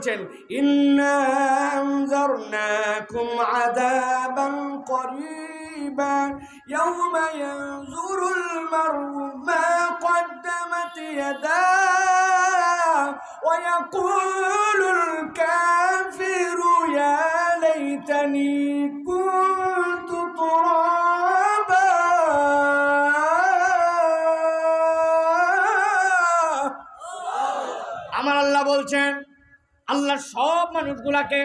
বলছেন ইন্না আনজারনাকুম আযাবান করিবা ইয়াওমা ইয়ানজুরুল মার'উ মা কদ্দামাত ইয়াদাহু ওয়া ইয়াকুলুল কাফিরু ইয়া লাইতানি কুনতু তুরাবা। আমার আল্লাহ বলছেন, আল্লাহ সব মানুষগুলাকে,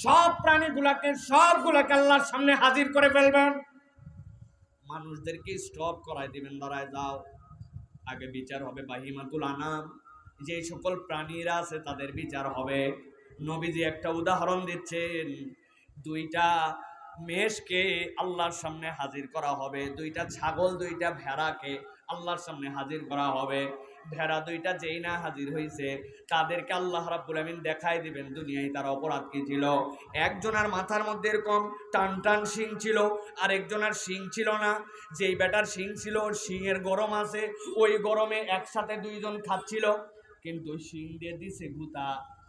সব প্রাণীগুলাকে, সবগুলাকে আল্লাহর সামনে হাজির করে ফেলবেন। মানুষদেরকে স্টপ করাই দিবেন, দাঁড়ায় যাও, আগে বিচার হবে। বাহিমাতুল আনাম, যে সকল প্রাণীরা আছে তাদের বিচার হবে। নবীজি একটা উদাহরণ দিচ্ছেন, দুইটা মেষকে আল্লাহর সামনে হাজির করা হবে, দুইটা ছাগল, দুইটা ভেড়াকে আল্লাহর সামনে হাজির করা হবে। ভেড়া দুইটা যেই না হাজির হয়েছে, তাদেরকে আল্লাহ রাব্বুল আমিন দেখাই দিবেন দুনিয়ায় তার অপরাধ কি ছিল। একজনের মাথার মধ্যে এরকম টান টান শিং ছিল, আর একজনের শিং ছিল না। যেই বেটার শিং ছিল, ওর শিংয়ের গরম আছে, ওই গরমে একসাথে দুইজন খাচ্ছিল, কিন্তু শিং দিয়ে দিছে গুতা,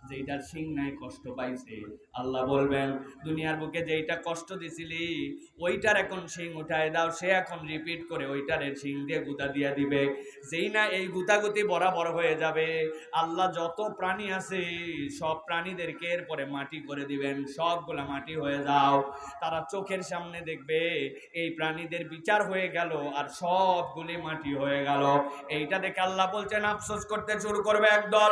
যেইটার শিং নাই কষ্ট পাইছে। আল্লাহ বলবেন, দুনিয়ার বুকে যেইটা কষ্ট দিছিলি ওইটার এখন শিং উঠায় দাও, সে এখন রিপিট করে ওইটারে শিং দিয়ে গুতা দিয়ে দিবে। যেই না এই গুতাগুতি বরাবর হয়ে যাবে, আল্লাহ যত প্রাণী আছে সব প্রাণীদেরকে এরপরে মাটি করে দিবেন, সবগুলা মাটি হয়ে যাও। তারা চোখের সামনে দেখবে এই প্রাণীদের বিচার হয়ে গেল আর সবগুলি মাটি হয়ে গেল। এইটা দেখে আল্লাহ বলছেন, আফসোস করতে শুরু করবে একদল।